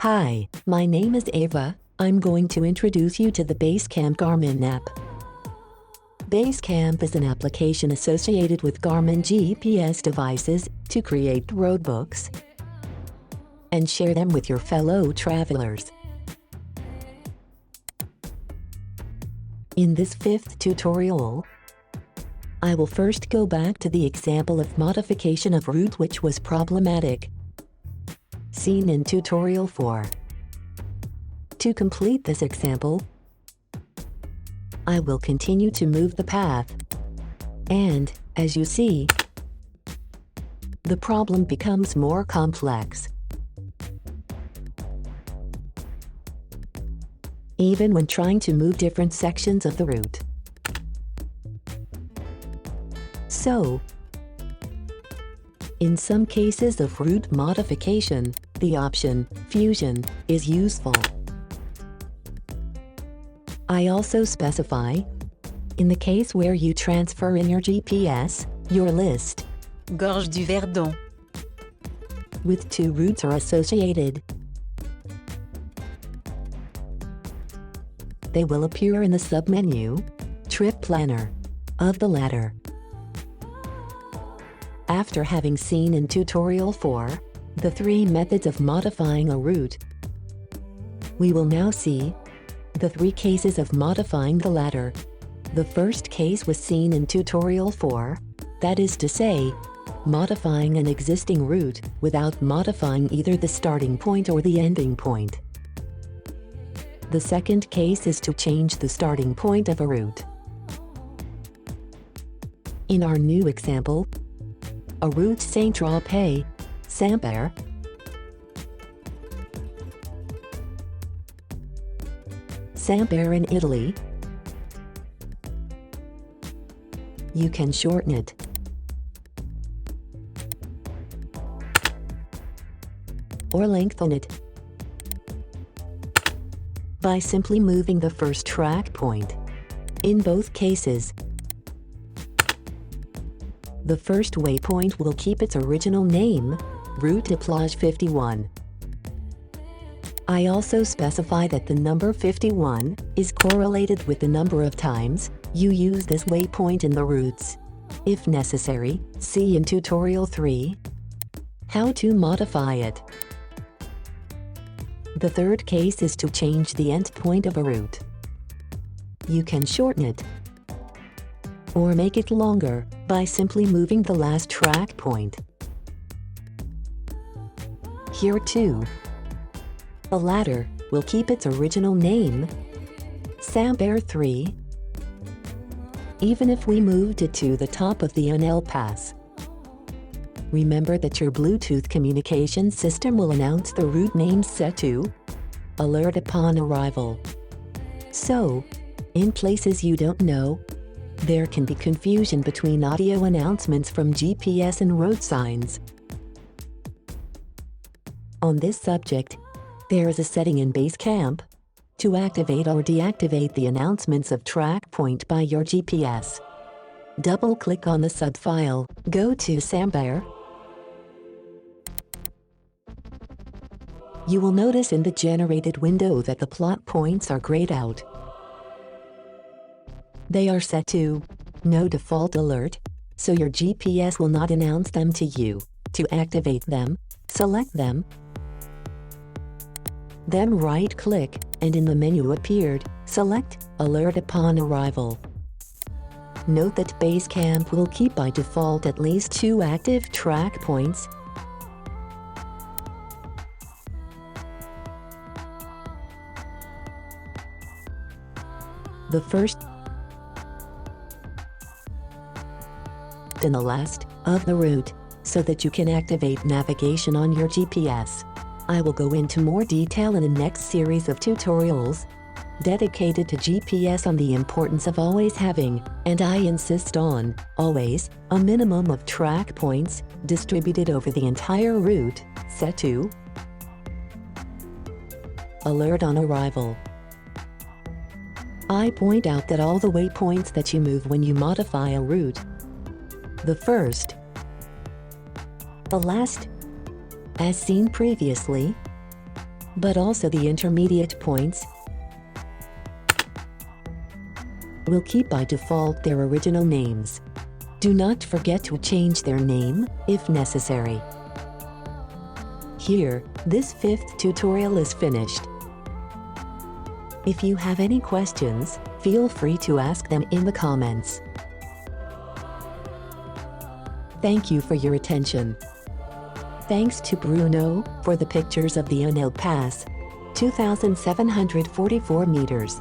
Hi, my name is Ava. I'm going to introduce you to the Basecamp Garmin app. Basecamp is an application associated with Garmin GPS devices to create roadbooks and share them with your fellow travelers. In this fifth tutorial, I will first go back to the example of modification of route which was problematic, seen in tutorial 4. To complete this example, I will continue to move the path, and, as you see, the problem becomes more complex. Even when trying to move different sections of the route. So, in some cases of route modification, the option Fusion is useful. I also specify, in the case where you transfer in your GPS, your list, Gorge du Verdon, with two routes are associated. They will appear in the submenu, Trip Planner, of the latter. After having seen in tutorial 4, the 3 methods of modifying a route, we will now see the 3 cases of modifying the latter. The first case was seen in tutorial 4, that is to say, modifying an existing route without modifying either the starting point or the ending point. The second case is to change the starting point of a route. In our new example, a route Saint-Tropez, Saint-Père, Saint-Père in Italy, you can shorten it or lengthen it by simply moving the first track point. In both cases, the first waypoint will keep its original name, Route de Plage 51. I also specify that the number 51 is correlated with the number of times you use this waypoint in the routes. If necessary, see in tutorial 3 how to modify it. The third case is to change the endpoint of a route. You can shorten it or make it longer by simply moving the last track point. Here too, the latter will keep its original name, Saint-Père 3, even if we moved it to the top of the Unel Pass. Remember that your Bluetooth communication system will announce the route name set to alert upon arrival. So, in places you don't know, there can be confusion between audio announcements from GPS and road signs. On this subject, there is a setting in Basecamp to activate or deactivate the announcements of track point by your GPS. Double-click on the subfile, go to Saint-Père. You will notice in the generated window that the plot points are grayed out. They are set to no default alert, so your GPS will not announce them to you. To activate them, select them, then right-click, and in the menu appeared, select Alert Upon Arrival. Note that Basecamp will keep by default at least 2 active track points. The first and the last of the route, so that you can activate navigation on your GPS. I will go into more detail in the next series of tutorials dedicated to GPS on the importance of always having, and I insist on, always, a minimum of track points distributed over the entire route, set to Alert on Arrival. I point out that all the waypoints that you move when you modify a route, the first, the last, as seen previously, but also the intermediate points will keep by default their original names. Do not forget to change their name, if necessary. Here, this 5th tutorial is finished. If you have any questions, feel free to ask them in the comments. Thank you for your attention. Thanks to Bruno for the pictures of the Unel Pass, 2,744 meters.